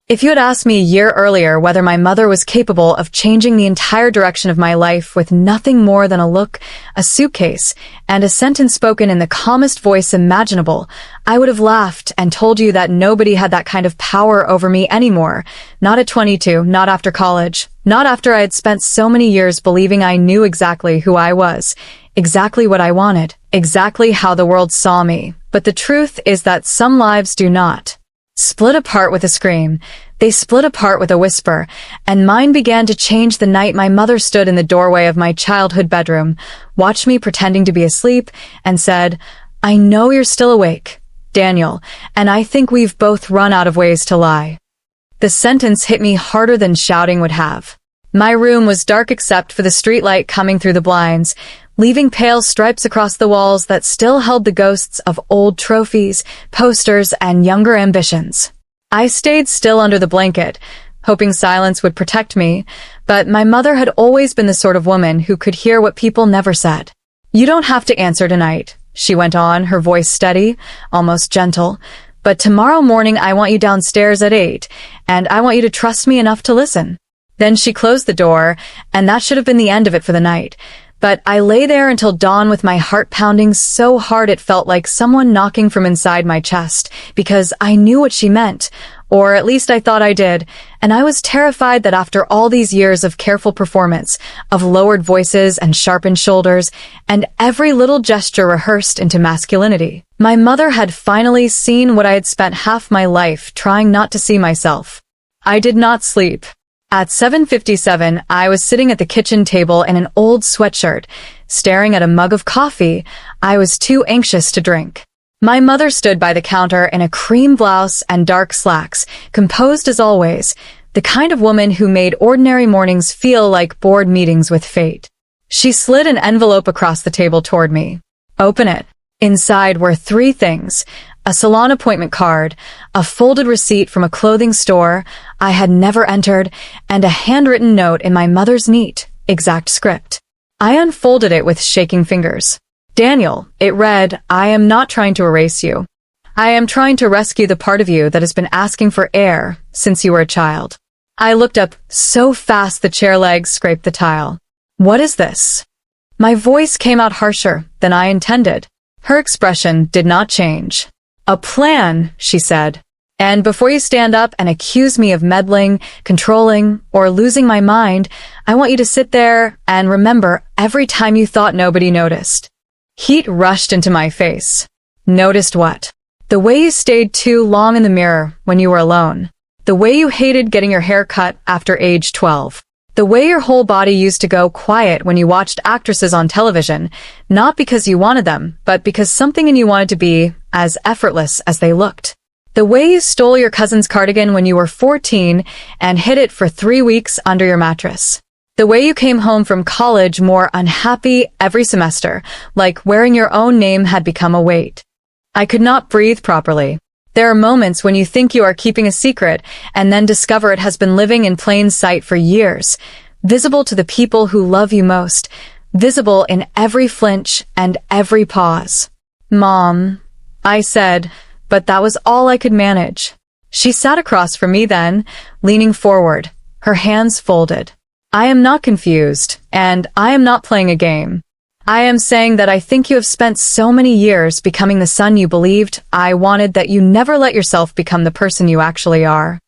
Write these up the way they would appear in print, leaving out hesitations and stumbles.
If you had asked me a year earlier whether my mother was capable of changing the entire direction of my life with nothing more than a look, a suitcase, and a sentence spoken in the calmest voice imaginable, I would have laughed and told you that nobody had that kind of power over me anymore. Not at 22, not after college, not after I had spent so many years believing I knew exactly who I was, exactly what I wanted, exactly how the world saw me. But the truth is that some lives do not split apart with a scream. They split apart with a whisper, and mine began to change the night my mother stood in the doorway of my childhood bedroom, watched me pretending to be asleep, and said, "I know you're still awake, Daniel, and I think we've both run out of ways to lie." The sentence hit me harder than shouting would have. My room was dark except for the streetlight coming through the blinds, leaving pale stripes across the walls that still held the ghosts of old trophies, posters, and younger ambitions. I stayed still under the blanket, hoping silence would protect me, but my mother had always been the sort of woman who could hear what people never said. "You don't have to answer tonight," she went on, her voice steady, almost gentle, "but tomorrow morning I want you downstairs at 8, and I want you to trust me enough to listen." Then she closed the door, and that should have been the end of it for the night. But I lay there until dawn with my heart pounding so hard it felt like someone knocking from inside my chest, because I knew what she meant, or at least I thought I did, and I was terrified that after all these years of careful performance, of lowered voices and sharpened shoulders, and every little gesture rehearsed into masculinity, my mother had finally seen what I had spent half my life trying not to see myself. I did not sleep. At 7:57, I was sitting at the kitchen table in an old sweatshirt, staring at a mug of coffee I was too anxious to drink. My mother stood by the counter in a cream blouse and dark slacks, composed as always, the kind of woman who made ordinary mornings feel like board meetings with fate. She slid an envelope across the table toward me. "Open it." Inside were 3 things: a salon appointment card, a folded receipt from a clothing store I had never entered, and a handwritten note in my mother's neat, exact script. I unfolded it with shaking fingers. "Daniel," it read, "I am not trying to erase you. I am trying to rescue the part of you that has been asking for air since you were a child." I looked up so fast the chair legs scraped the tile. "What is this?" My voice came out harsher than I intended. Her expression did not change. "A plan," she said. "And before you stand up and accuse me of meddling, controlling, or losing my mind, I want you to sit there and remember every time you thought nobody noticed." Heat rushed into my face. "Noticed what?" "The way you stayed too long in the mirror when you were alone. The way you hated getting your hair cut after age 12. The way your whole body used to go quiet when you watched actresses on television, not because you wanted them, but because something in you wanted to be as effortless as they looked. The way you stole your cousin's cardigan when you were 14 and hid it for 3 weeks under your mattress. The way you came home from college more unhappy every semester, like wearing your own name had become a weight." I could not breathe properly. There are moments when you think you are keeping a secret and then discover it has been living in plain sight for years, visible to the people who love you most, visible in every flinch and every pause. "Mom," I said, but that was all I could manage. She sat across from me then, leaning forward, her hands folded. "I am not confused, and I am not playing a game. I am saying that I think you have spent so many years becoming the son you believed I wanted that you never let yourself become the person you actually are.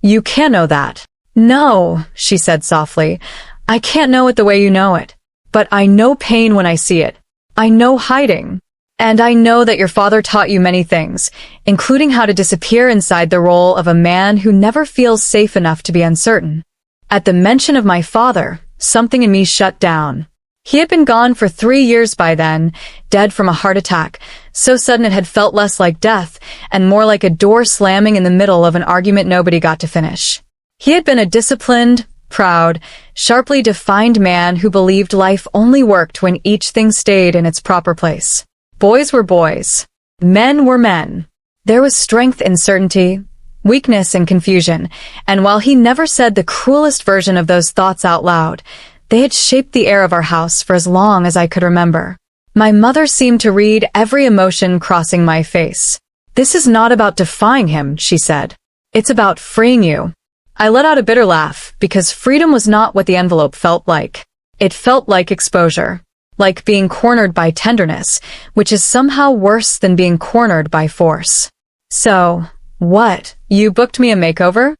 You can't know that." "No," she said softly, "I can't know it the way you know it. But I know pain when I see it. I know hiding. And I know that your father taught you many things, including how to disappear inside the role of a man who never feels safe enough to be uncertain." At the mention of my father, something in me shut down. He had been gone for 3 years by then, dead from a heart attack, so sudden it had felt less like death and more like a door slamming in the middle of an argument nobody got to finish. He had been a disciplined, proud, sharply defined man who believed life only worked when each thing stayed in its proper place. Boys were boys. Men were men. There was strength in certainty, weakness in confusion, and while he never said the cruelest version of those thoughts out loud, they had shaped the air of our house for as long as I could remember. My mother seemed to read every emotion crossing my face. "This is not about defying him," she said. It's about freeing you. I let out a bitter laugh, because freedom was not what the envelope felt like. It felt like exposure. Like being cornered by tenderness, which is somehow worse than being cornered by force. So, what? You booked me a makeover?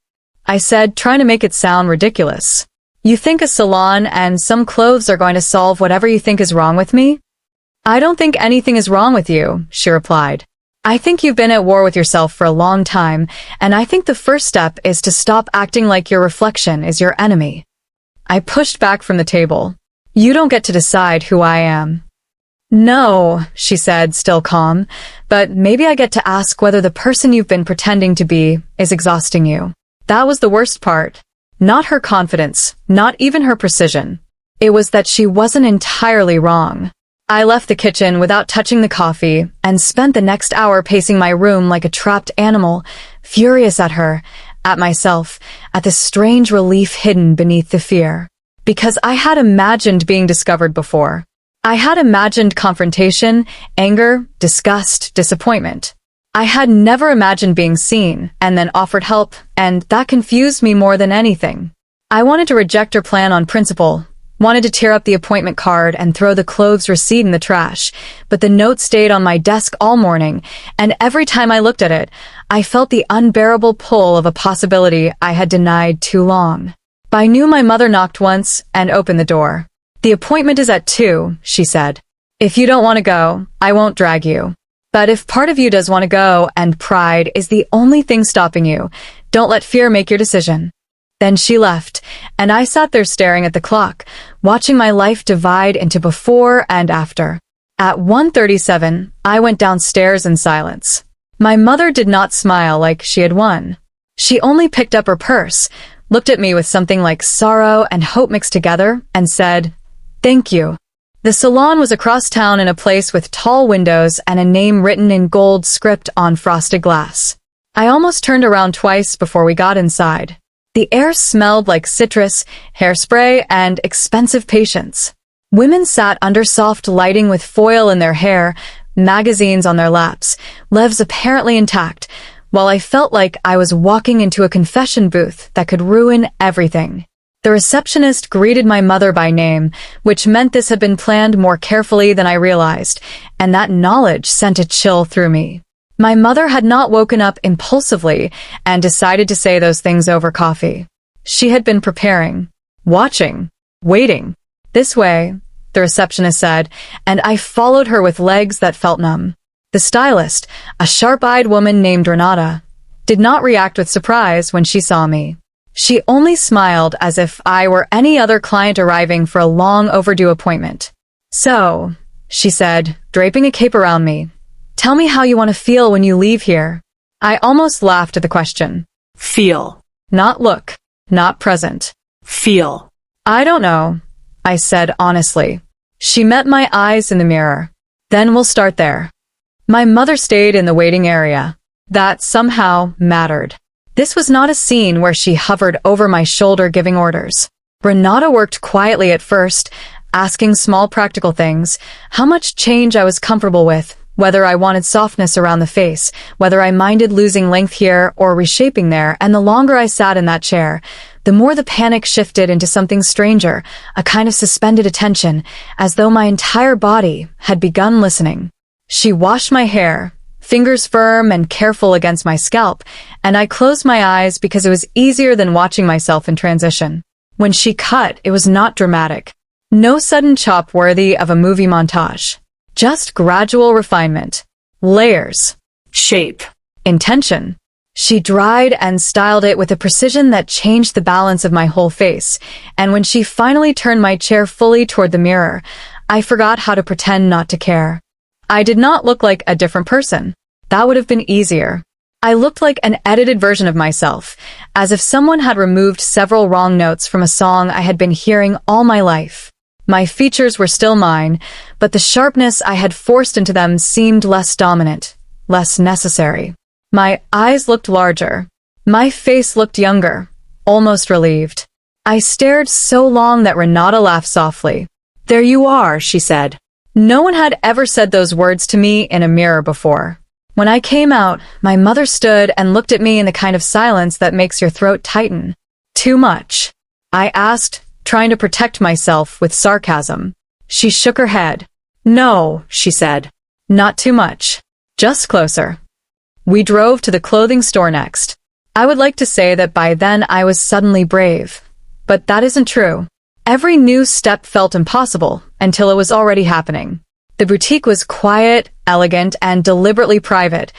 I said, trying to make it sound ridiculous. You think a salon and some clothes are going to solve whatever you think is wrong with me? I don't think anything is wrong with you, she replied. I think you've been at war with yourself for a long time, and I think the first step is to stop acting like your reflection is your enemy. I pushed back from the table. You don't get to decide who I am. No, she said, still calm, but maybe I get to ask whether the person you've been pretending to be is exhausting you. That was the worst part. Not her confidence, not even her precision. It was that she wasn't entirely wrong. I left the kitchen without touching the coffee and spent the next hour pacing my room like a trapped animal, furious at her, at myself, at the strange relief hidden beneath the fear. Because I had imagined being discovered before. I had imagined confrontation, anger, disgust, disappointment. I had never imagined being seen and then offered help, and that confused me more than anything. I wanted to reject her plan on principle, wanted to tear up the appointment card and throw the clothes receipt in the trash, but the note stayed on my desk all morning, and every time I looked at it, I felt the unbearable pull of a possibility I had denied too long. By noon my mother knocked once and opened the door. The appointment is at 2, she said. If you don't want to go, I won't drag you. But if part of you does want to go and pride is the only thing stopping you, don't let fear make your decision. Then she left, and I sat there staring at the clock, watching my life divide into before and after. At 1:37, I went downstairs in silence. My mother did not smile like she had won. She only picked up her purse, looked at me with something like sorrow and hope mixed together, and said, "Thank you." The salon was across town in a place with tall windows and a name written in gold script on frosted glass. I almost turned around twice before we got inside. The air smelled like citrus, hairspray, and expensive patience. Women sat under soft lighting with foil in their hair, magazines on their laps, lives apparently intact, while I felt like I was walking into a confession booth that could ruin everything. The receptionist greeted my mother by name, which meant this had been planned more carefully than I realized, and that knowledge sent a chill through me. My mother had not woken up impulsively and decided to say those things over coffee. She had been preparing, watching, waiting. This way, the receptionist said, and I followed her with legs that felt numb. The stylist, a sharp-eyed woman named Renata, did not react with surprise when she saw me. She only smiled as if I were any other client arriving for a long overdue appointment. "So," she said, draping a cape around me, "tell me how you want to feel when you leave here." I almost laughed at the question. Feel. Not look, not present. Feel. I don't know, I said honestly. She met my eyes in the mirror. Then we'll start there. My mother stayed in the waiting area. That somehow mattered. This was not a scene where she hovered over my shoulder giving orders. Renata worked quietly at first, asking small practical things, how much change I was comfortable with, whether I wanted softness around the face, whether I minded losing length here or reshaping there, and the longer I sat in that chair, the more the panic shifted into something stranger, a kind of suspended attention, as though my entire body had begun listening. She washed my hair, fingers firm and careful against my scalp, and I closed my eyes because it was easier than watching myself in transition. When she cut, it was not dramatic. No sudden chop worthy of a movie montage. Just gradual refinement. Layers. Shape. Intention. She dried and styled it with a precision that changed the balance of my whole face, and when she finally turned my chair fully toward the mirror, I forgot how to pretend not to care. I did not look like a different person. That would have been easier. I looked like an edited version of myself, as if someone had removed several wrong notes from a song I had been hearing all my life. My features were still mine, but the sharpness I had forced into them seemed less dominant, less necessary. My eyes looked larger. My face looked younger, almost relieved. I stared so long that Renata laughed softly. "There you are," she said. No one had ever said those words to me in a mirror before. When I came out, my mother stood and looked at me in the kind of silence that makes your throat tighten. Too much? I asked, trying to protect myself with sarcasm. She shook her head. No, she said. Not too much. Just closer. We drove to the clothing store next. I would like to say that by then I was suddenly brave. But that isn't true. Every new step felt impossible until it was already happening. The boutique was quiet, elegant, and deliberately private,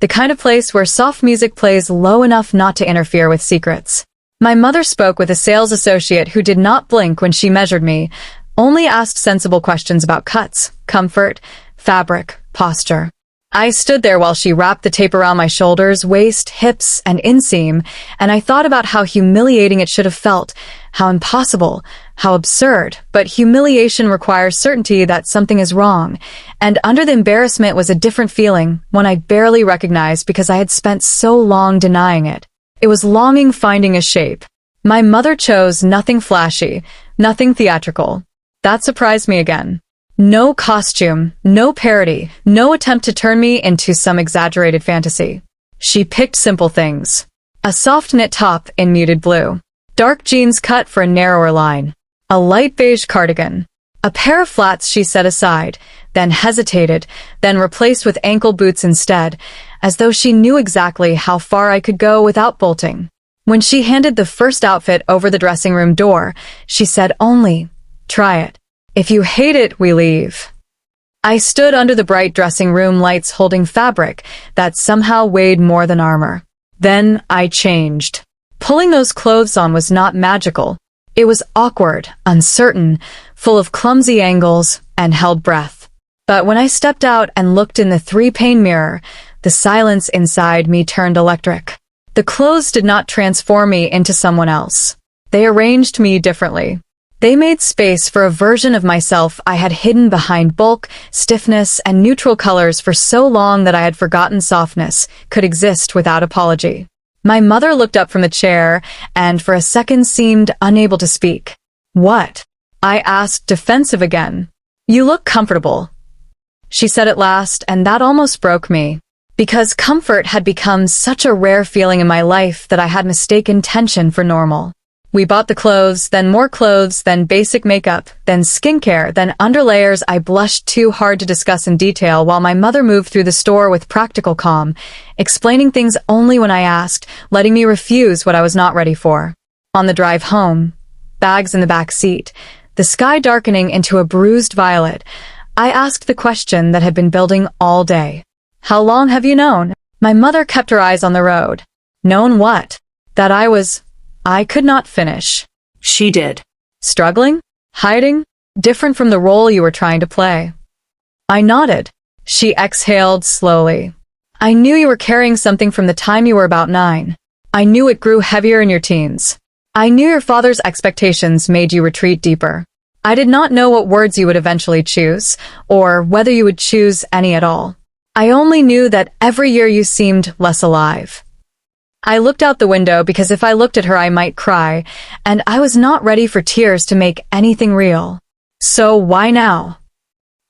the kind of place where soft music plays low enough not to interfere with secrets. My mother spoke with a sales associate who did not blink when she measured me, only asked sensible questions about cuts, comfort, fabric, posture. I stood there while she wrapped the tape around my shoulders, waist, hips, and inseam, and I thought about how humiliating it should have felt, how impossible, how absurd, but humiliation requires certainty that something is wrong, and under the embarrassment was a different feeling, one I barely recognized because I had spent so long denying it. It was longing finding a shape. My mother chose nothing flashy, nothing theatrical. That surprised me again. No costume, no parody, no attempt to turn me into some exaggerated fantasy. She picked simple things. A soft knit top in muted blue. Dark jeans cut for a narrower line. A light beige cardigan. A pair of flats she set aside, then hesitated, then replaced with ankle boots instead, as though she knew exactly how far I could go without bolting. When she handed the first outfit over the dressing room door, she said only, "Try it. If you hate it, we leave." I stood under the bright dressing room lights holding fabric that somehow weighed more than armor. Then I changed. Pulling those clothes on was not magical. It was awkward, uncertain, full of clumsy angles, and held breath. But when I stepped out and looked in the three-pane mirror, the silence inside me turned electric. The clothes did not transform me into someone else. They arranged me differently. They made space for a version of myself I had hidden behind bulk, stiffness, and neutral colors for so long that I had forgotten softness could exist without apology. My mother looked up from the chair and for a second seemed unable to speak. "What?" I asked, defensive again. "You look comfortable," she said at last, and that almost broke me. Because comfort had become such a rare feeling in my life that I had mistaken tension for normal. We bought the clothes, then more clothes, then basic makeup, then skincare, then underlayers I blushed too hard to discuss in detail while my mother moved through the store with practical calm, explaining things only when I asked, letting me refuse what I was not ready for. On the drive home, bags in the back seat, the sky darkening into a bruised violet, I asked the question that had been building all day. "How long have you known?" My mother kept her eyes on the road. "Known what?" "That I could not finish." She did. "Struggling? Hiding? Different from the role you were trying to play." I nodded. She exhaled slowly. "I knew you were carrying something from the time you were about 9. I knew it grew heavier in your teens. I knew your father's expectations made you retreat deeper. I did not know what words you would eventually choose, or whether you would choose any at all. I only knew that every year you seemed less alive." I looked out the window because if I looked at her I might cry, and I was not ready for tears to make anything real. "So why now?"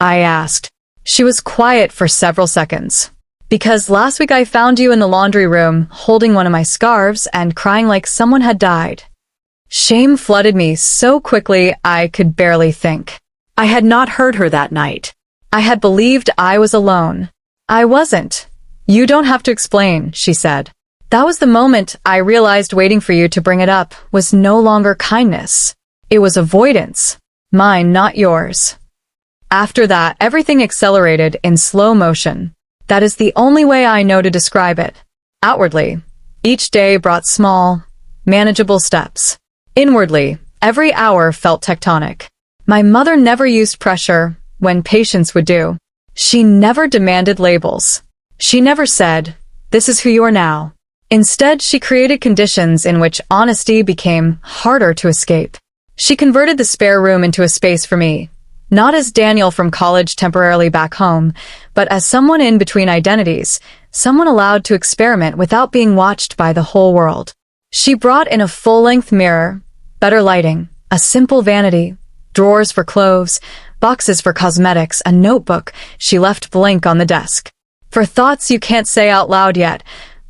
I asked. She was quiet for several seconds. "Because last week I found you in the laundry room, holding one of my scarves and crying like someone had died." Shame flooded me so quickly I could barely think. I had not heard her that night. I had believed I was alone. I wasn't. "You don't have to explain," she said. That was the moment I realized waiting for you to bring it up was no longer kindness. It was avoidance. Mine, not yours. After that, everything accelerated in slow motion. That is the only way I know to describe it. Outwardly, each day brought small, manageable steps. Inwardly, every hour felt tectonic. My mother never used pressure when patience would do. She never demanded labels. She never said, "This is who you are now." Instead, she created conditions in which honesty became harder to escape. She converted the spare room into a space for me, not as Daniel from college temporarily back home, but as someone in between identities, someone allowed to experiment without being watched by the whole world. She brought in a full-length mirror, better lighting, a simple vanity, drawers for clothes, boxes for cosmetics, a notebook she left blank on the desk. for thoughts you can't say out loud yet,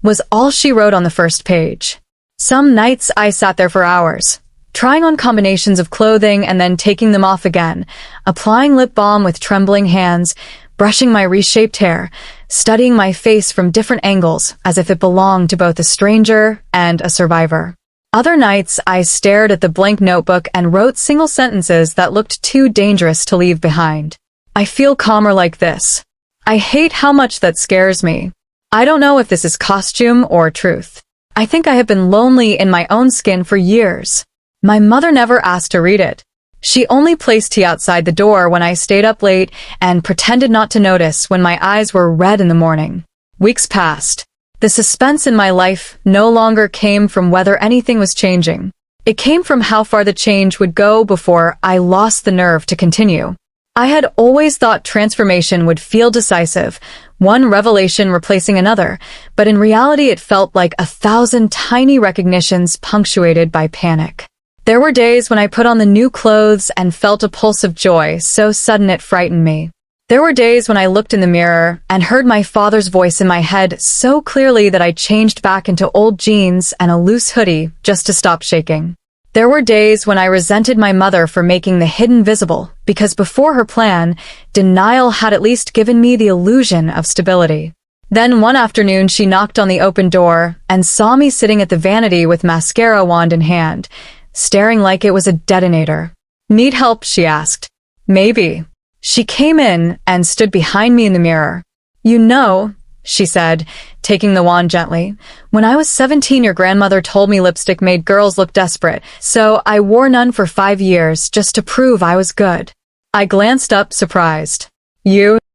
was all she wrote on the first page. Some nights I sat there for hours, trying on combinations of clothing and then taking them off again, applying lip balm with trembling hands, brushing my reshaped hair, studying my face from different angles as if it belonged to both a stranger and a survivor. Other nights, I stared at the blank notebook and wrote single sentences that looked too dangerous to leave behind. I feel calmer like this. I hate how much that scares me. I don't know if this is costume or truth. I think I have been lonely in my own skin for years. My mother never asked to read it. She only placed tea outside the door when I stayed up late and pretended not to notice when my eyes were red in the morning. Weeks passed. The suspense in my life no longer came from whether anything was changing. It came from how far the change would go before I lost the nerve to continue. I had always thought transformation would feel decisive, one revelation replacing another, but in reality it felt like 1,000 tiny recognitions punctuated by panic. There were days when I put on the new clothes and felt a pulse of joy so sudden it frightened me. There were days when I looked in the mirror and heard my father's voice in my head so clearly that I changed back into old jeans and a loose hoodie just to stop shaking. There were days when I resented my mother for making the hidden visible, because before her plan, denial had at least given me the illusion of stability. Then one afternoon she knocked on the open door and saw me sitting at the vanity with mascara wand in hand, staring like it was a detonator. "Need help?" she asked. "Maybe." She came in and stood behind me in the mirror. "You know," she said, taking the wand gently, "when I was 17 your grandmother told me lipstick made girls look desperate, so I wore none for 5 years just to prove I was good." I glanced up, surprised.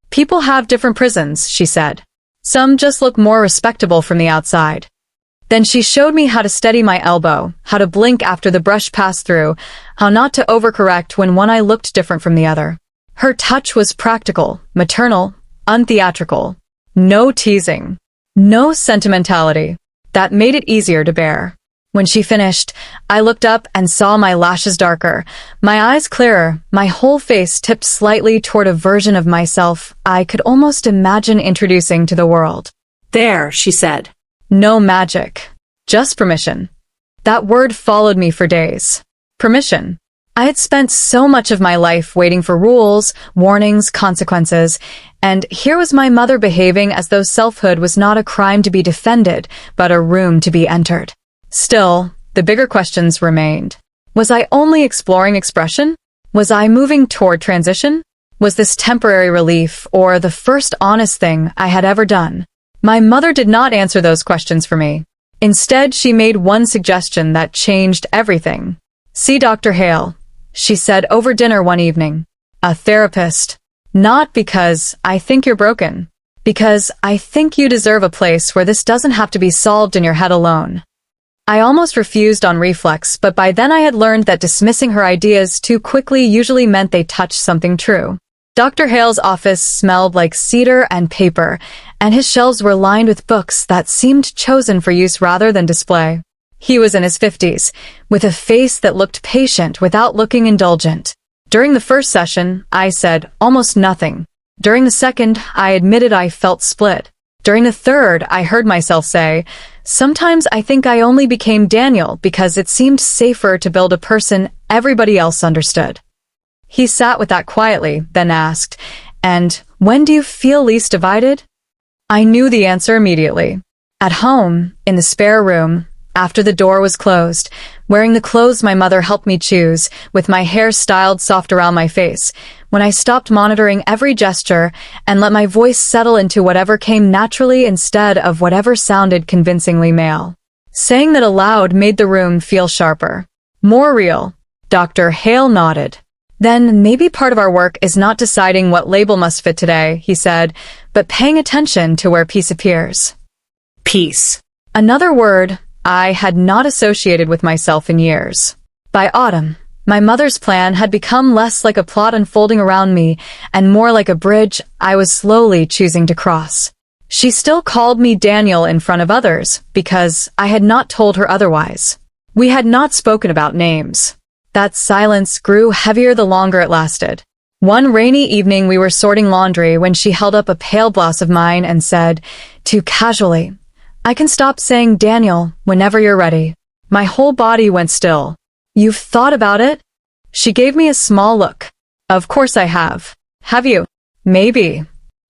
People have different prisons," she said. "Some just look more respectable from the outside." Then she showed me how to steady my elbow, how to blink after the brush passed through, how not to overcorrect when one eye looked different from the other. Her touch was practical, maternal, untheatrical. No teasing. No sentimentality. That made it easier to bear. When she finished, I looked up and saw my lashes darker, my eyes clearer, my whole face tipped slightly toward a version of myself I could almost imagine introducing to the world. "There," she said. No magic. Just permission. That word followed me for days. Permission. I had spent so much of my life waiting for rules, warnings, consequences, and here was my mother behaving as though selfhood was not a crime to be defended, but a room to be entered. Still, the bigger questions remained. Was I only exploring expression? Was I moving toward transition? Was this temporary relief, or the first honest thing I had ever done? My mother did not answer those questions for me. Instead, she made one suggestion that changed everything. "See Dr. Hale," she said over dinner one evening. "A therapist. Not because I think you're broken. Because I think you deserve a place where this doesn't have to be solved in your head alone." I almost refused on reflex, but by then I had learned that dismissing her ideas too quickly usually meant they touched something true. Dr. Hale's office smelled like cedar and paper, and his shelves were lined with books that seemed chosen for use rather than display. He was in his 50s, with a face that looked patient without looking indulgent. During the first session, I said almost nothing. During the second, I admitted I felt split. During the third, I heard myself say, "Sometimes I think I only became Daniel because it seemed safer to build a person everybody else understood." He sat with that quietly, then asked, "And when do you feel least divided?" I knew the answer immediately. At home, in the spare room, after the door was closed, wearing the clothes my mother helped me choose, with my hair styled soft around my face, when I stopped monitoring every gesture and let my voice settle into whatever came naturally instead of whatever sounded convincingly male. Saying that aloud made the room feel sharper. More real. Dr. Hale nodded. "Then maybe part of our work is not deciding what label must fit today," he said, "but paying attention to where peace appears." Peace. Another word I had not associated with myself in years. By autumn, my mother's plan had become less like a plot unfolding around me and more like a bridge I was slowly choosing to cross. She still called me Daniel in front of others because I had not told her otherwise. We had not spoken about names. That silence grew heavier the longer it lasted. One rainy evening we were sorting laundry when she held up a pale blouse of mine and said, too casually, "I can stop saying Daniel whenever you're ready." My whole body went still. "You've thought about it?" She gave me a small look. "Of course I have. Have you?" "Maybe.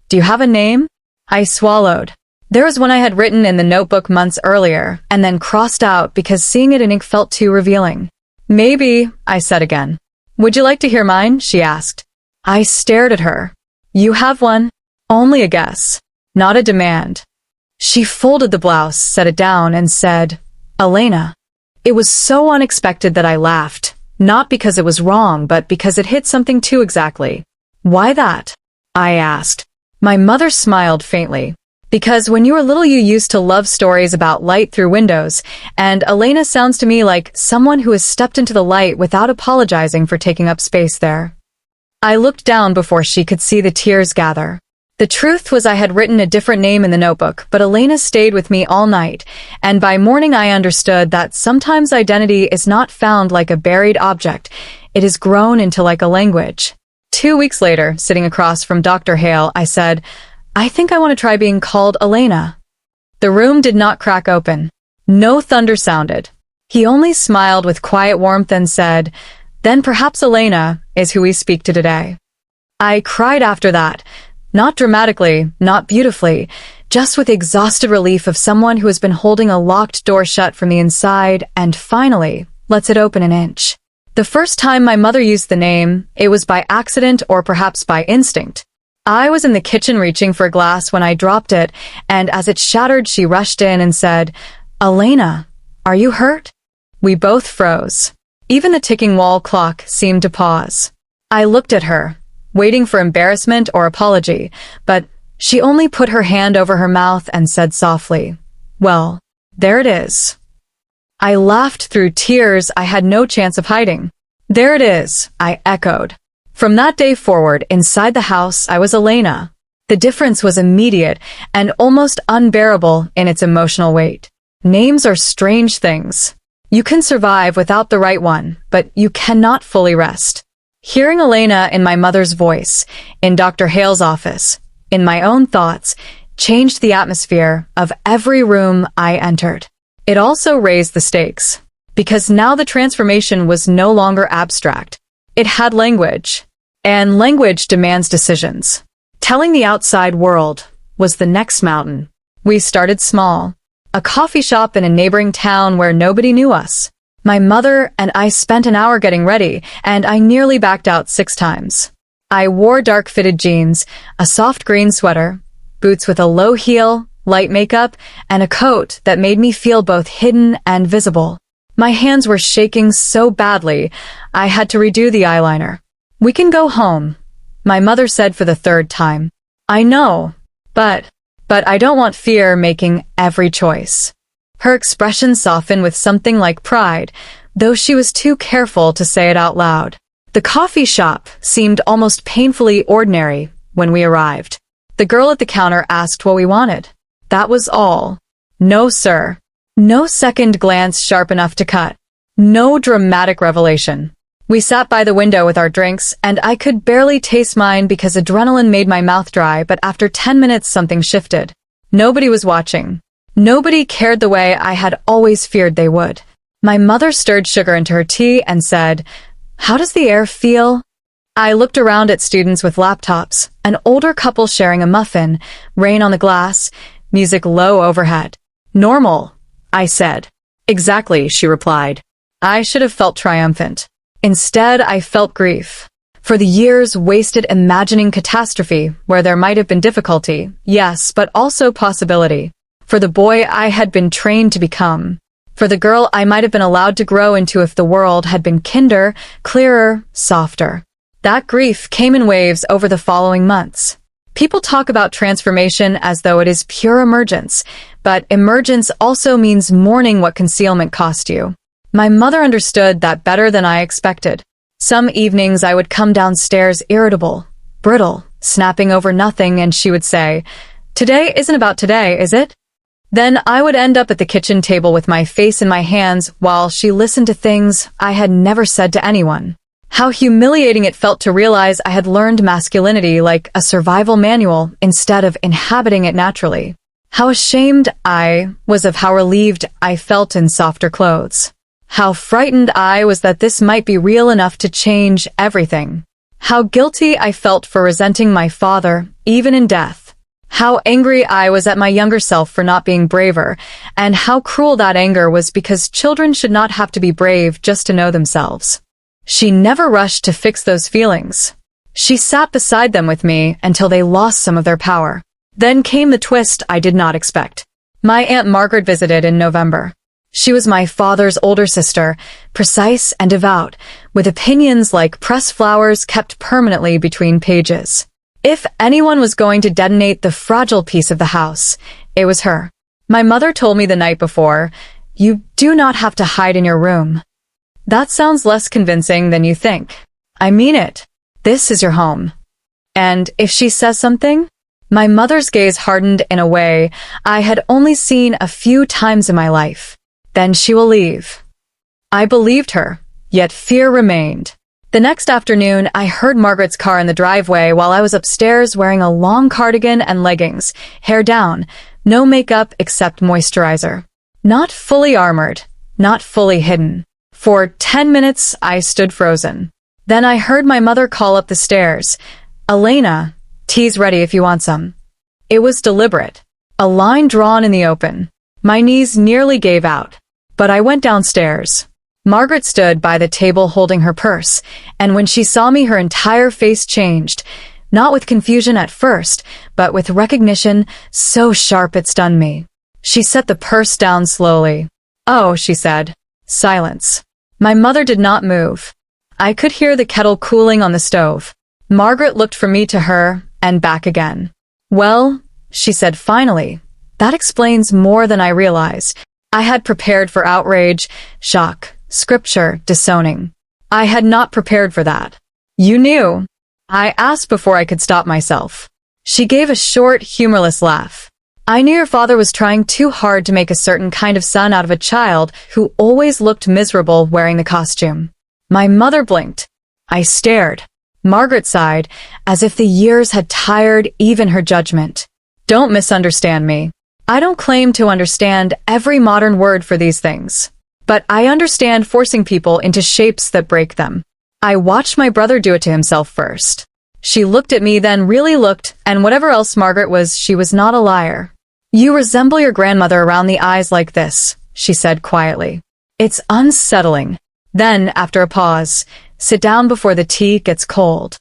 Do you have a name?" I swallowed. There was one I had written in the notebook months earlier, and then crossed out because seeing it in ink felt too revealing. "Maybe," I said again. "Would you like to hear mine?" she asked. I stared at her. "You have one?" "Only a guess. Not a demand." She folded the blouse, set it down, and said, "Elena." It was so unexpected that I laughed, not because it was wrong, but because it hit something too exactly. "Why that?" I asked. My mother smiled faintly. "Because when you were little you used to love stories about light through windows, and Elena sounds to me like someone who has stepped into the light without apologizing for taking up space there." I looked down before she could see the tears gather. The truth was I had written a different name in the notebook, but Elena stayed with me all night, and by morning I understood that sometimes identity is not found like a buried object, it is grown into like a language. 2 weeks later, sitting across from Dr. Hale, I said, "I think I want to try being called Elena." The room did not crack open. No thunder sounded. He only smiled with quiet warmth and said, "Then perhaps Elena is who we speak to today." I cried after that, not dramatically, not beautifully, just with exhausted relief of someone who has been holding a locked door shut from the inside and finally lets it open an inch. The first time my mother used the name, it was by accident or perhaps by instinct. I was in the kitchen reaching for a glass when I dropped it, and as it shattered, she rushed in and said, "Elena, are you hurt?" We both froze. Even the ticking wall clock seemed to pause. I looked at her, waiting for embarrassment or apology, but she only put her hand over her mouth and said softly, "Well, there it is." I laughed through tears I had no chance of hiding. "There it is," I echoed. From that day forward, inside the house, I was Elena. The difference was immediate and almost unbearable in its emotional weight. Names are strange things. You can survive without the right one, but you cannot fully rest. Hearing Elena in my mother's voice, in Dr. Hale's office, in my own thoughts, changed the atmosphere of every room I entered. It also raised the stakes, because now the transformation was no longer abstract. It had language, and language demands decisions. Telling the outside world was the next mountain. We started small. A coffee shop in a neighboring town where nobody knew us. My mother and I spent an hour getting ready, and I nearly backed out 6 times. I wore dark-fitted jeans, a soft green sweater, boots with a low heel, light makeup, and a coat that made me feel both hidden and visible. My hands were shaking so badly, I had to redo the eyeliner. "We can go home," my mother said for the 3rd time. "I know, but I don't want fear making every choice." Her expression softened with something like pride, though she was too careful to say it out loud. The coffee shop seemed almost painfully ordinary when we arrived. The girl at the counter asked what we wanted. That was all. "No, sir." No second glance sharp enough to cut. No dramatic revelation. We sat by the window with our drinks, and I could barely taste mine because adrenaline made my mouth dry, but after 10 minutes something shifted. Nobody was watching. Nobody cared the way I had always feared they would. My mother stirred sugar into her tea and said, "How does the air feel?" I looked around at students with laptops, an older couple sharing a muffin, rain on the glass, music low overhead. "Normal," I said. "Exactly," she replied. I should have felt triumphant. Instead, I felt grief. For the years wasted imagining catastrophe, where there might have been difficulty, yes, but also possibility. For the boy I had been trained to become. For the girl I might have been allowed to grow into if the world had been kinder, clearer, softer. That grief came in waves over the following months. People talk about transformation as though it is pure emergence, but emergence also means mourning what concealment cost you. My mother understood that better than I expected. Some evenings I would come downstairs irritable, brittle, snapping over nothing, and she would say, "Today isn't about today, is it?" Then I would end up at the kitchen table with my face in my hands while she listened to things I had never said to anyone. How humiliating it felt to realize I had learned masculinity like a survival manual instead of inhabiting it naturally. How ashamed I was of how relieved I felt in softer clothes. How frightened I was that this might be real enough to change everything. How guilty I felt for resenting my father, even in death. How angry I was at my younger self for not being braver, and how cruel that anger was because children should not have to be brave just to know themselves. She never rushed to fix those feelings. She sat beside them with me until they lost some of their power. Then came the twist I did not expect. My Aunt Margaret visited in November. She was my father's older sister, precise and devout, with opinions like pressed flowers kept permanently between pages. If anyone was going to detonate the fragile piece of the house, it was her. My mother told me the night before, "You do not have to hide in your room." That sounds less convincing than you think. I mean it. This is your home. And if she says something, my mother's gaze hardened in a way I had only seen a few times in my life. Then she will leave. I believed her, yet fear remained. The next afternoon, I heard Margaret's car in the driveway while I was upstairs wearing a long cardigan and leggings, hair down, no makeup except moisturizer. Not fully armored, not fully hidden. For 10 minutes, I stood frozen. Then I heard my mother call up the stairs, "Elena, tea's ready if you want some." It was deliberate. A line drawn in the open. My knees nearly gave out. But I went downstairs. Margaret stood by the table holding her purse, and when she saw me her entire face changed, not with confusion at first, but with recognition so sharp it stunned me. She set the purse down slowly. "Oh," she said. Silence. My mother did not move. I could hear the kettle cooling on the stove. Margaret looked from me to her, and back again. "Well," she said finally, "that explains more than I realized." I had prepared for outrage, shock, scripture, disowning. I had not prepared for that. "You knew?" I asked before I could stop myself. She gave a short, humorless laugh. "I knew your father was trying too hard to make a certain kind of son out of a child who always looked miserable wearing the costume." My mother blinked. I stared. Margaret sighed, as if the years had tired even her judgment. "Don't misunderstand me. I don't claim to understand every modern word for these things. But I understand forcing people into shapes that break them. I watched my brother do it to himself first." She looked at me, then really looked, and whatever else Margaret was, she was not a liar. "You resemble your grandmother around the eyes like this," she said quietly. "It's unsettling." Then, after a pause, "Sit down before the tea gets cold."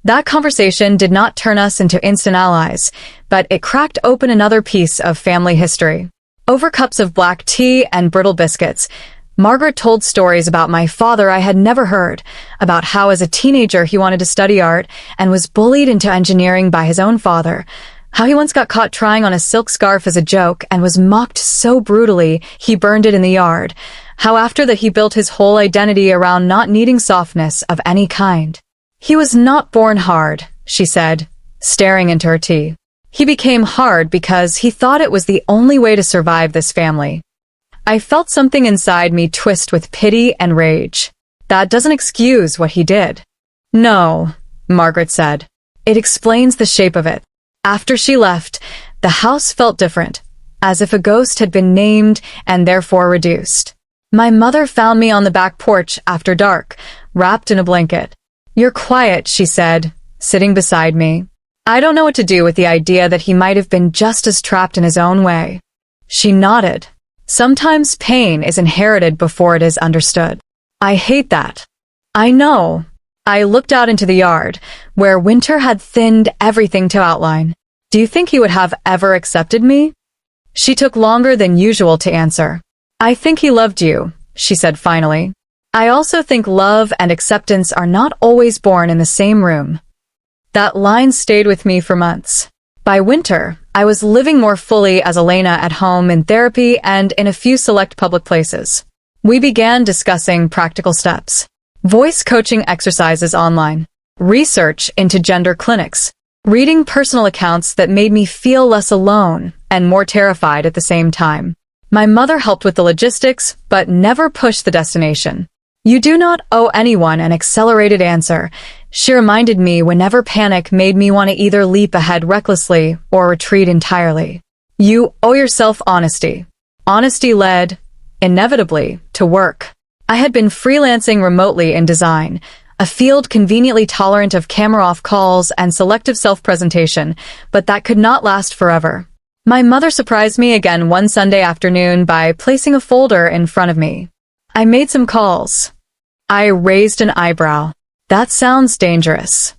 That conversation did not turn us into instant allies, but it cracked open another piece of family history. Over cups of black tea and brittle biscuits, Margaret told stories about my father I had never heard, about how as a teenager he wanted to study art and was bullied into engineering by his own father, how he once got caught trying on a silk scarf as a joke and was mocked so brutally he burned it in the yard, how after that he built his whole identity around not needing softness of any kind. "He was not born hard," she said, staring into her tea. "He became hard because he thought it was the only way to survive this family." I felt something inside me twist with pity and rage. That doesn't excuse what he did. "No," Margaret said. "It explains the shape of it." After she left, the house felt different, as if a ghost had been named and therefore reduced. My mother found me on the back porch after dark, wrapped in a blanket. "You're quiet," she said, sitting beside me. "I don't know what to do with the idea that he might have been just as trapped in his own way." She nodded. "Sometimes pain is inherited before it is understood." I hate that. "I know." I looked out into the yard, where winter had thinned everything to outline. "Do you think he would have ever accepted me?" She took longer than usual to answer. "I think he loved you," she said finally. "I also think love and acceptance are not always born in the same room." That line stayed with me for months. By winter, I was living more fully as Elena at home, in therapy, and in a few select public places. We began discussing practical steps. Voice coaching exercises online. Research into gender clinics. Reading personal accounts that made me feel less alone and more terrified at the same time. My mother helped with the logistics, but never pushed the destination. You do not owe anyone an accelerated answer. She reminded me whenever panic made me want to either leap ahead recklessly or retreat entirely. You owe yourself honesty. Honesty led, inevitably, to work. I had been freelancing remotely in design, a field conveniently tolerant of camera-off calls and selective self-presentation, but that could not last forever. My mother surprised me again one Sunday afternoon by placing a folder in front of me. I made some calls. I raised an eyebrow. That sounds dangerous.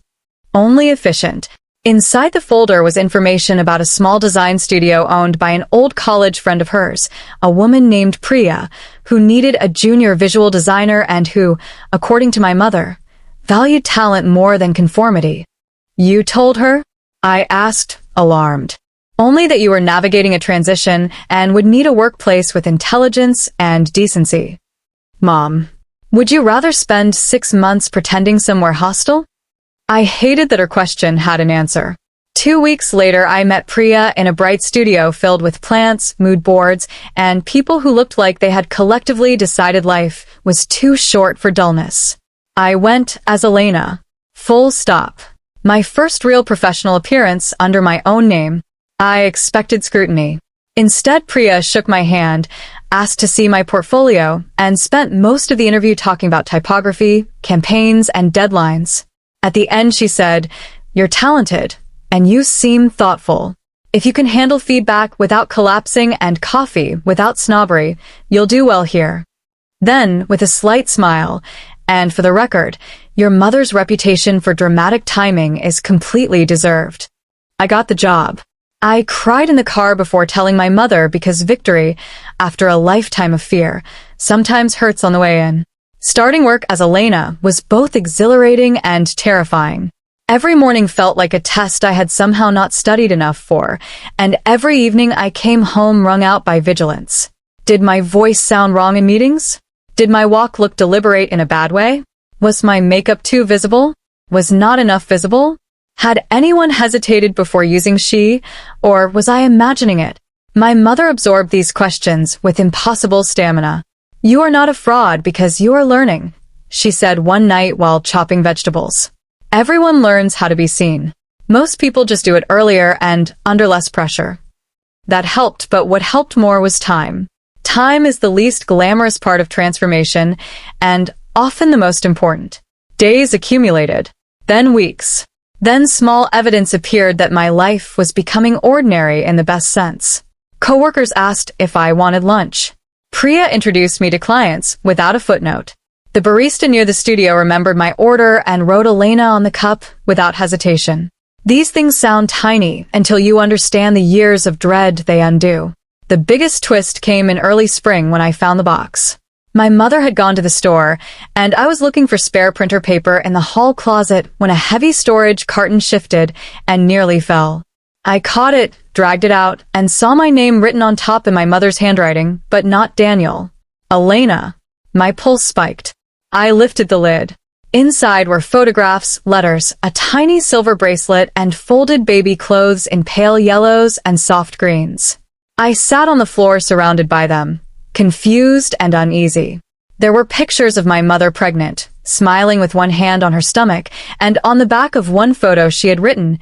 Only efficient. Inside the folder was information about a small design studio owned by an old college friend of hers, a woman named Priya, who needed a junior visual designer and who, according to my mother, valued talent more than conformity. You told her? I asked, alarmed. Only that you were navigating a transition and would need a workplace with intelligence and decency. Mom, would you rather spend 6 months pretending somewhere hostile? I hated that her question had an answer. 2 weeks later, I met Priya in a bright studio filled with plants, mood boards, and people who looked like they had collectively decided life was too short for dullness. I went as Elena. Full stop. My first real professional appearance under my own name. I expected scrutiny. Instead, Priya shook my hand, asked to see my portfolio, and spent most of the interview talking about typography, campaigns, and deadlines. At the end, she said, "You're talented, and you seem thoughtful. If you can handle feedback without collapsing and coffee without snobbery, you'll do well here." Then, with a slight smile, "And for the record, your mother's reputation for dramatic timing is completely deserved." I got the job. I cried in the car before telling my mother because victory, after a lifetime of fear, sometimes hurts on the way in. Starting work as Elena was both exhilarating and terrifying. Every morning felt like a test I had somehow not studied enough for, and every evening I came home wrung out by vigilance. Did my voice sound wrong in meetings? Did my walk look deliberate in a bad way? Was my makeup too visible? Was not enough visible? Had anyone hesitated before using she, or was I imagining it? My mother absorbed these questions with impossible stamina. "You are not a fraud because you are learning," she said one night while chopping vegetables. Everyone learns how to be seen. Most people just do it earlier and under less pressure. That helped, but what helped more was time. Time is the least glamorous part of transformation, and often the most important. Days accumulated, then weeks. Then small evidence appeared that my life was becoming ordinary in the best sense. Coworkers asked if I wanted lunch. Priya introduced me to clients without a footnote. The barista near the studio remembered my order and wrote Elena on the cup without hesitation. These things sound tiny until you understand the years of dread they undo. The biggest twist came in early spring when I found the box. My mother had gone to the store, and I was looking for spare printer paper in the hall closet when a heavy storage carton shifted and nearly fell. I caught it, dragged it out, and saw my name written on top in my mother's handwriting, but not Daniel. Elena. My pulse spiked. I lifted the lid. Inside were photographs, letters, a tiny silver bracelet, and folded baby clothes in pale yellows and soft greens. I sat on the floor surrounded by them, confused and uneasy. There were pictures of my mother pregnant, smiling with one hand on her stomach, and on the back of one photo she had written,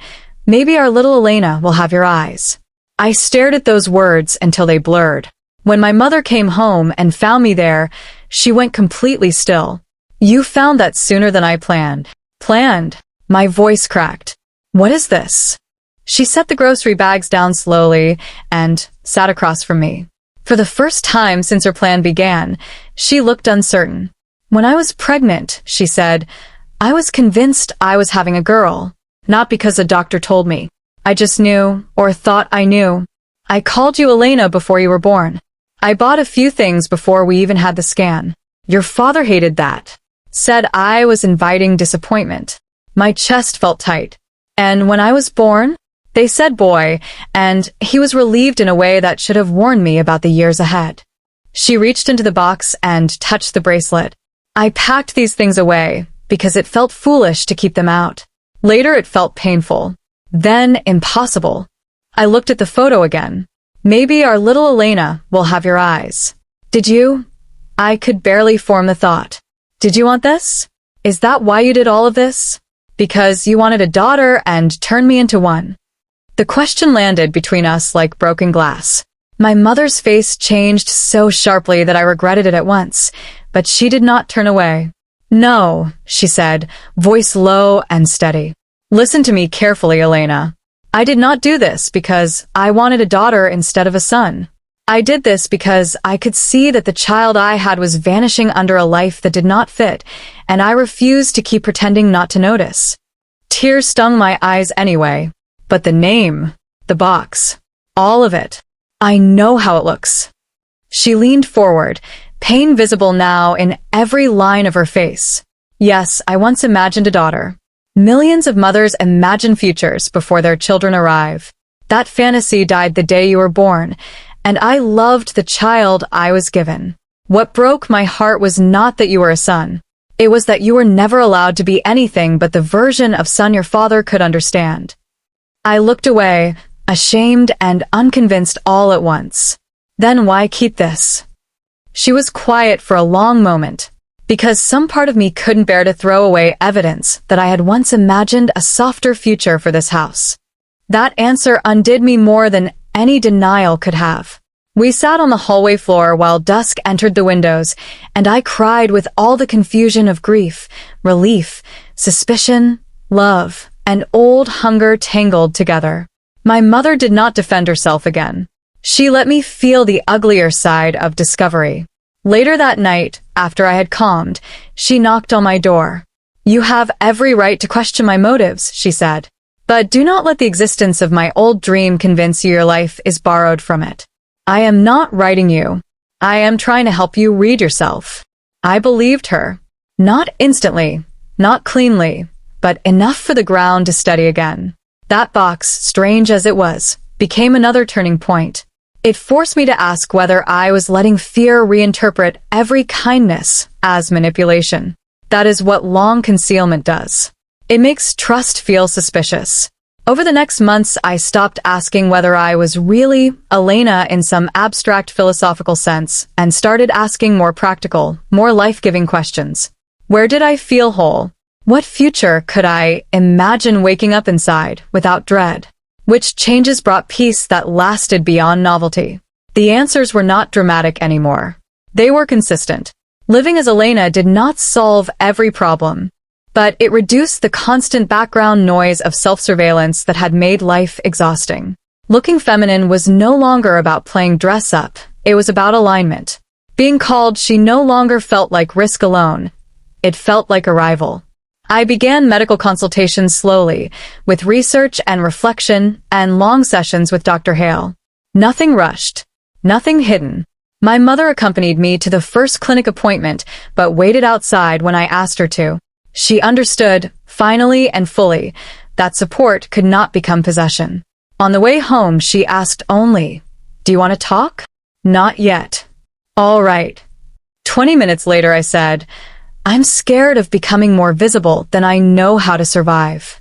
"Maybe our little Elena will have your eyes." I stared at those words until they blurred. When my mother came home and found me there, she went completely still. "You found that sooner than I planned." Planned? My voice cracked. "What is this?" She set the grocery bags down slowly and sat across from me. For the first time since her plan began, she looked uncertain. "When I was pregnant," she said, "I was convinced I was having a girl. Not because a doctor told me. I just knew, or thought I knew. I called you Elena before you were born. I bought a few things before we even had the scan. Your father hated that. Said I was inviting disappointment." My chest felt tight. "And when I was born? They said boy, and he was relieved in a way that should have warned me about the years ahead." She reached into the box and touched the bracelet. I packed these things away because it felt foolish to keep them out. Later it felt painful. Then impossible. I looked at the photo again. "Maybe our little Elena will have your eyes." "Did you?" I could barely form the thought. Did you want this? Is that why you did all of this? Because you wanted a daughter and turned me into one. The question landed between us like broken glass. My mother's face changed so sharply that I regretted it at once, but she did not turn away. No, she said, voice low and steady. Listen to me carefully, Elena. I did not do this because I wanted a daughter instead of a son. I did this because I could see that the child I had was vanishing under a life that did not fit, and I refused to keep pretending not to notice. Tears stung my eyes anyway, but the name, the box, all of it. I know how it looks. She leaned forward, pain visible now in every line of her face. Yes, I once imagined a daughter. Millions of mothers imagine futures before their children arrive. That fantasy died the day you were born, and I loved the child I was given. What broke my heart was not that you were a son. It was that you were never allowed to be anything but the version of son your father could understand. I looked away, ashamed and unconvinced all at once. Then why keep this? She was quiet for a long moment, because some part of me couldn't bear to throw away evidence that I had once imagined a softer future for this house. That answer undid me more than any denial could have. We sat on the hallway floor while dusk entered the windows, and I cried with all the confusion of grief, relief, suspicion, love, and old hunger tangled together. My mother did not defend herself again. She let me feel the uglier side of discovery. Later that night, after I had calmed, she knocked on my door. You have every right to question my motives, she said. But do not let the existence of my old dream convince you your life is borrowed from it. I am not writing you. I am trying to help you read yourself. I believed her. Not instantly, not cleanly, but enough for the ground to steady again. That box, strange as it was, became another turning point. It forced me to ask whether I was letting fear reinterpret every kindness as manipulation. That is what long concealment does. It makes trust feel suspicious. Over the next months, I stopped asking whether I was really Elena in some abstract philosophical sense and started asking more practical, more life-giving questions. Where did I feel whole? What future could I imagine waking up inside without dread? Which changes brought peace that lasted beyond novelty? The answers were not dramatic anymore. They were consistent. Living as Elena did not solve every problem, but it reduced the constant background noise of self-surveillance that had made life exhausting. Looking feminine was no longer about playing dress-up. It was about alignment. Being called she no longer felt like risk alone. It felt like arrival. I began medical consultations slowly, with research and reflection and long sessions with Dr. Hale. Nothing rushed. Nothing hidden. My mother accompanied me to the first clinic appointment, but waited outside when I asked her to. She understood, finally and fully, that support could not become possession. On the way home, she asked only, "Do you want to talk?" "Not yet." "All right." 20 minutes later, I said, "I'm scared of becoming more visible than I know how to survive."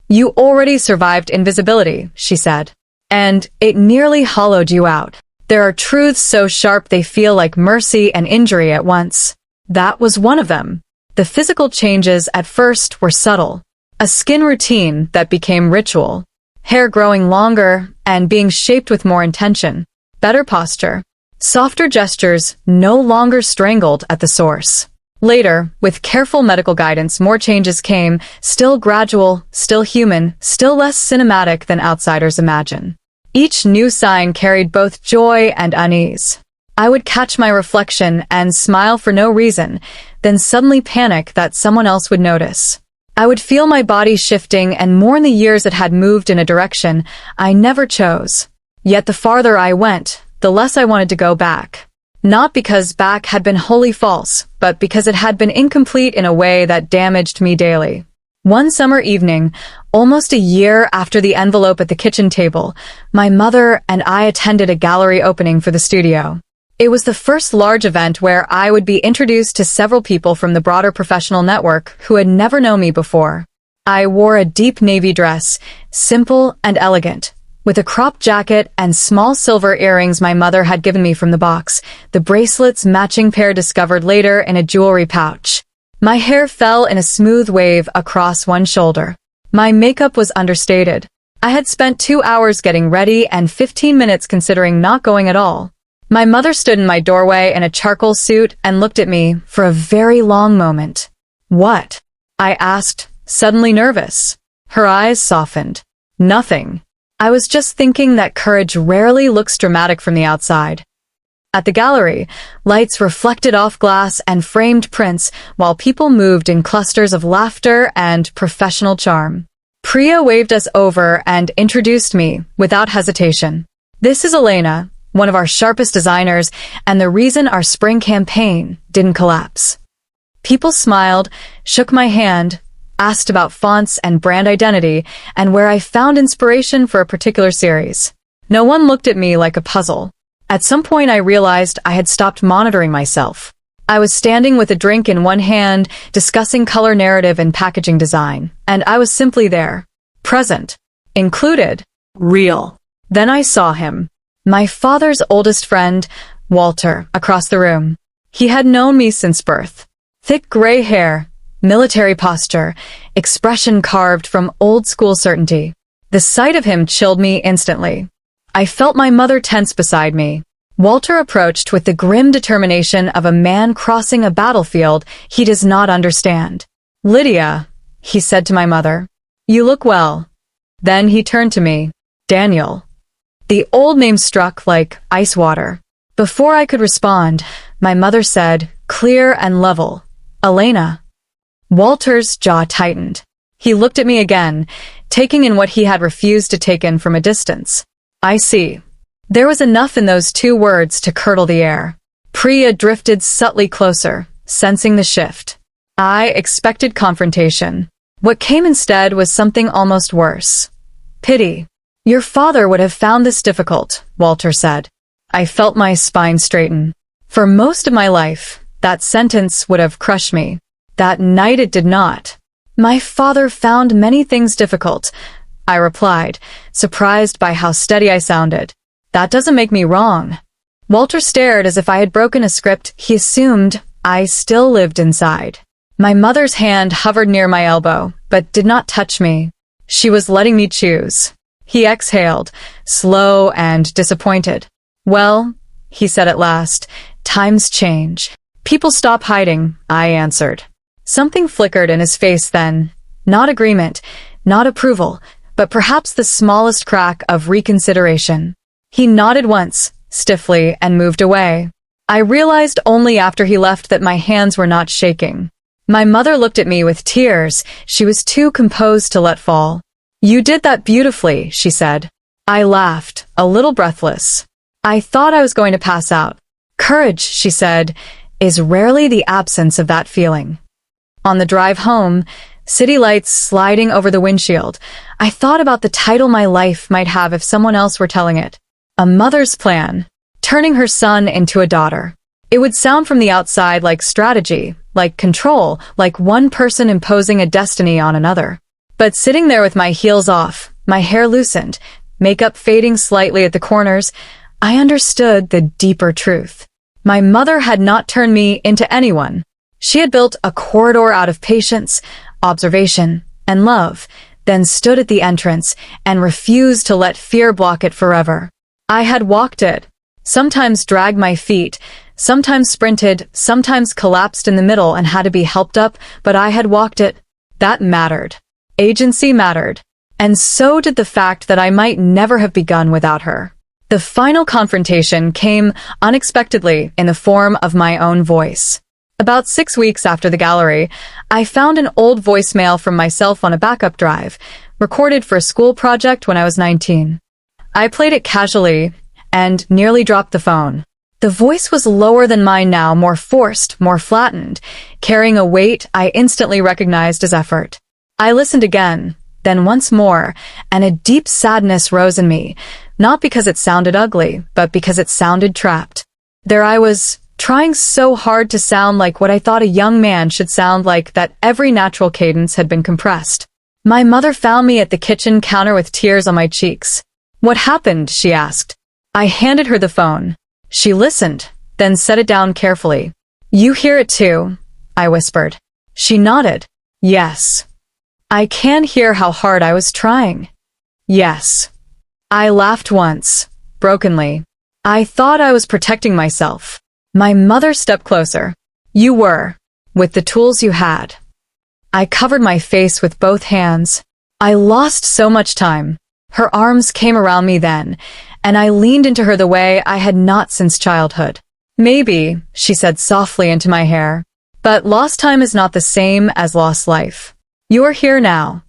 "You already survived invisibility," she said. "And it nearly hollowed you out. There are truths so sharp they feel like mercy and injury at once." That was one of them. The physical changes at first were subtle. A skin routine that became ritual. Hair growing longer and being shaped with more intention. Better posture. Softer gestures no longer strangled at the source. Later, with careful medical guidance, more changes came, still gradual, still human, still less cinematic than outsiders imagine. Each new sign carried both joy and unease. I would catch my reflection and smile for no reason, then suddenly panic that someone else would notice. I would feel my body shifting and mourn the years it had moved in a direction I never chose. Yet the farther I went, the less I wanted to go back. Not because back had been wholly false, but because it had been incomplete in a way that damaged me daily. One summer evening, almost a year after the envelope at the kitchen table, my mother and I attended a gallery opening for the studio. It was the first large event where I would be introduced to several people from the broader professional network who had never known me before. I wore a deep navy dress, simple and elegant, with a cropped jacket and small silver earrings my mother had given me from the box, the bracelets matching pair discovered later in a jewelry pouch. My hair fell in a smooth wave across one shoulder. My makeup was understated. I had spent 2 hours getting ready and 15 minutes considering not going at all. My mother stood in my doorway in a charcoal suit and looked at me for a very long moment. "What?" I asked, suddenly nervous. Her eyes softened. "Nothing. I was just thinking that courage rarely looks dramatic from the outside." At the gallery, lights reflected off glass and framed prints while people moved in clusters of laughter and professional charm. Priya waved us over and introduced me without hesitation. "This is Elena, one of our sharpest designers, and the reason our spring campaign didn't collapse." People smiled, shook my hand, asked about fonts and brand identity, and where I found inspiration for a particular series. No one looked at me like a puzzle. At some point I realized I had stopped monitoring myself. I was standing with a drink in one hand, discussing color narrative and packaging design, and I was simply there. Present. Included. Real. Then I saw him. My father's oldest friend, Walter, across the room. He had known me since birth. Thick gray hair, military posture, expression carved from old-school certainty. The sight of him chilled me instantly. I felt my mother tense beside me. Walter approached with the grim determination of a man crossing a battlefield he does not understand. "Lydia," he said to my mother, "you look well." Then he turned to me. "Daniel." The old name struck like ice water. Before I could respond, my mother said, clear and level, "Elena." Walter's jaw tightened. He looked at me again, taking in what he had refused to take in from a distance. "I see." There was enough in those 2 words to curdle the air. Priya drifted subtly closer, sensing the shift. I expected confrontation. What came instead was something almost worse. Pity. "Your father would have found this difficult," Walter said. I felt my spine straighten. For most of my life, that sentence would have crushed me. That night it did not. "My father found many things difficult," I replied, surprised by how steady I sounded. "That doesn't make me wrong." Walter stared as if I had broken a script he assumed I still lived inside. My mother's hand hovered near my elbow, but did not touch me. She was letting me choose. He exhaled, slow and disappointed. "Well," he said at last, "times change. People stop hiding," I answered. Something flickered in his face then. Not agreement, not approval, but perhaps the smallest crack of reconsideration. He nodded once, stiffly, and moved away. I realized only after he left that my hands were not shaking. My mother looked at me with tears she was too composed to let fall. "You did that beautifully," she said. I laughed, a little breathless. I thought I was going to pass out. "Courage," she said, "is rarely the absence of that feeling." On the drive home, city lights sliding over the windshield, I thought about the title my life might have if someone else were telling it. A mother's plan, turning her son into a daughter. It would sound from the outside like strategy, like control, like one person imposing a destiny on another. But sitting there with my heels off, my hair loosened, makeup fading slightly at the corners, I understood the deeper truth. My mother had not turned me into anyone. She had built a corridor out of patience, observation, and love, then stood at the entrance and refused to let fear block it forever. I had walked it, sometimes dragged my feet, sometimes sprinted, sometimes collapsed in the middle and had to be helped up, but I had walked it. That mattered. Agency mattered. And so did the fact that I might never have begun without her. The final confrontation came unexpectedly in the form of my own voice. About 6 weeks after the gallery, I found an old voicemail from myself on a backup drive, recorded for a school project when I was 19. I played it casually and nearly dropped the phone. The voice was lower than mine now, more forced, more flattened, carrying a weight I instantly recognized as effort. I listened again, then once more, and a deep sadness rose in me, not because it sounded ugly, but because it sounded trapped. There I was, trying so hard to sound like what I thought a young man should sound like that every natural cadence had been compressed. My mother found me at the kitchen counter with tears on my cheeks. "What happened?" she asked. I handed her the phone. She listened, then set it down carefully. "You hear it too," I whispered. She nodded. Yes. I can hear how hard I was trying. Yes. I laughed once, brokenly. I thought I was protecting myself. My mother stepped closer. You were, with the tools you had. I covered my face with both hands. I lost so much time. Her arms came around me then, and I leaned into her the way I had not since childhood. Maybe, she said softly into my hair, but lost time is not the same as lost life. You're here now.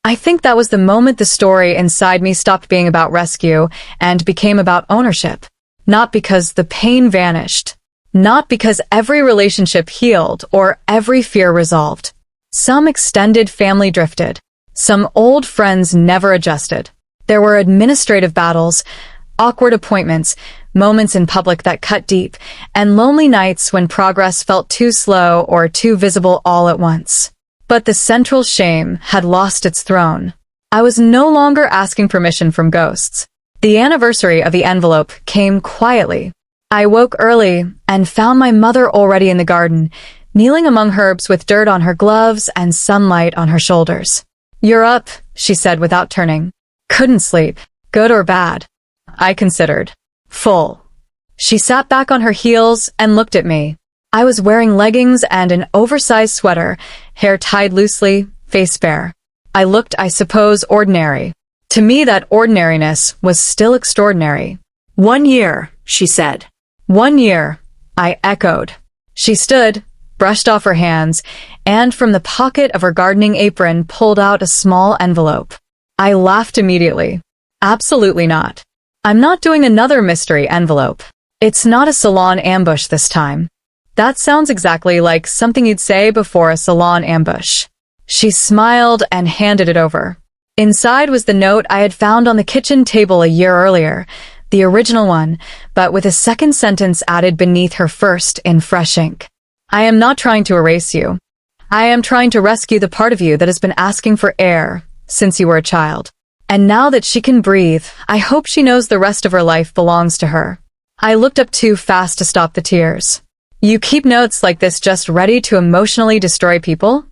I think that was the moment the story inside me stopped being about rescue and became about ownership. Not because the pain vanished. Not because every relationship healed or every fear resolved. Some extended family drifted. Some old friends never adjusted. There were administrative battles, awkward appointments, moments in public that cut deep, and lonely nights when progress felt too slow or too visible all at once. But the central shame had lost its throne. I was no longer asking permission from ghosts. The anniversary of the envelope came quietly. I woke early and found my mother already in the garden, kneeling among herbs with dirt on her gloves and sunlight on her shoulders. You're up, she said without turning. Couldn't sleep. Good or bad? I considered. Full. She sat back on her heels and looked at me. I was wearing leggings and an oversized sweater, hair tied loosely, face bare. I looked, I suppose, ordinary. To me, that ordinariness was still extraordinary. 1 year, she said. 1 year, I echoed. She stood, brushed off her hands, and from the pocket of her gardening apron pulled out a small envelope. I laughed immediately. Absolutely not. I'm not doing another mystery envelope. It's not a salon ambush this time. That sounds exactly like something you'd say before a salon ambush. She smiled and handed it over. Inside was the note I had found on the kitchen table a year earlier, the original one, but with a second sentence added beneath her first in fresh ink. I am not trying to erase you. I am trying to rescue the part of you that has been asking for air since you were a child. And now that she can breathe, I hope she knows the rest of her life belongs to her. I looked up too fast to stop the tears. You keep notes like this just ready to emotionally destroy people?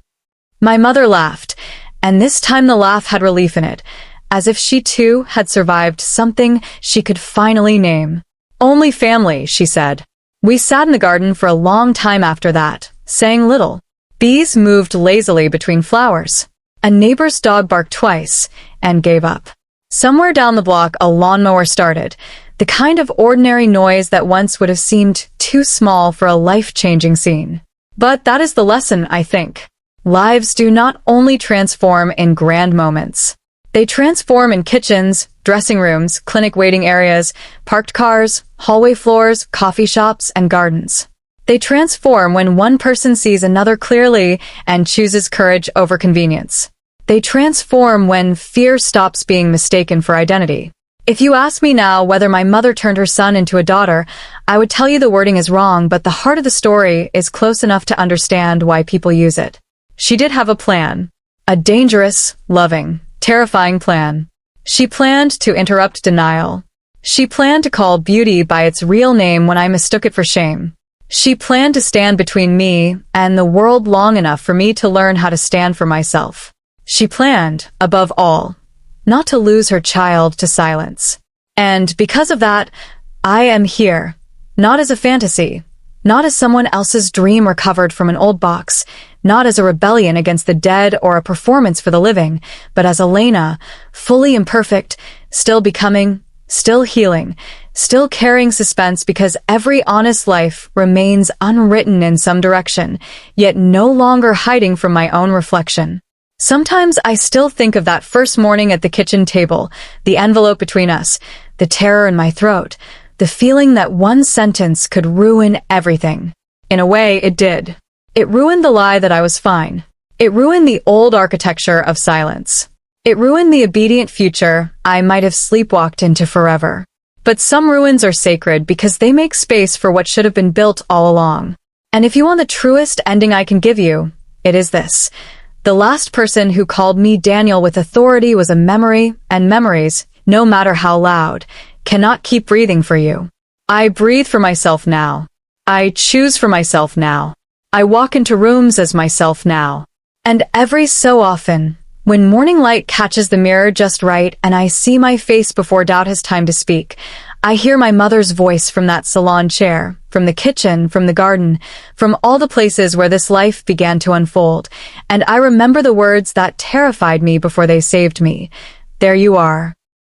My mother laughed, and this time the laugh had relief in it, as if she too had survived something she could finally name. Only family, she said. We sat in the garden for a long time after that, saying little. Bees moved lazily between flowers. A neighbor's dog barked twice and gave up. Somewhere down the block a lawnmower started, the kind of ordinary noise that once would have seemed too small for a life-changing scene. But that is the lesson, I think. Lives do not only transform in grand moments. They transform in kitchens, dressing rooms, clinic waiting areas, parked cars, hallway floors, coffee shops, and gardens. They transform when one person sees another clearly and chooses courage over convenience. They transform when fear stops being mistaken for identity. If you ask me now whether my mother turned her son into a daughter, I would tell you the wording is wrong, but the heart of the story is close enough to understand why people use it. She did have a plan. A dangerous, loving, terrifying plan. She planned to interrupt denial. She planned to call beauty by its real name when I mistook it for shame. She planned to stand between me and the world long enough for me to learn how to stand for myself. She planned, above all, not to lose her child to silence. And because of that, I am here, not as a fantasy, not as someone else's dream recovered from an old box, not as a rebellion against the dead or a performance for the living, but as Elena, fully imperfect, still becoming, still healing, still carrying suspense because every honest life remains unwritten in some direction, yet no longer hiding from my own reflection. Sometimes I still think of that first morning at the kitchen table, the envelope between us, the terror in my throat, the feeling that one sentence could ruin everything. In a way, it did. It ruined the lie that I was fine. It ruined the old architecture of silence. It ruined the obedient future I might have sleepwalked into forever. But some ruins are sacred because they make space for what should have been built all along. And if you want the truest ending I can give you, it is this. The last person who called me Daniel with authority was a memory, and memories, no matter how loud, cannot keep breathing for you. I breathe for myself now. I choose for myself now. I walk into rooms as myself now. And every so often, when morning light catches the mirror just right and I see my face before doubt has time to speak, I hear my mother's voice from that salon chair, from the kitchen, from the garden, from all the places where this life began to unfold, and I remember the words that terrified me before they saved me. There you are,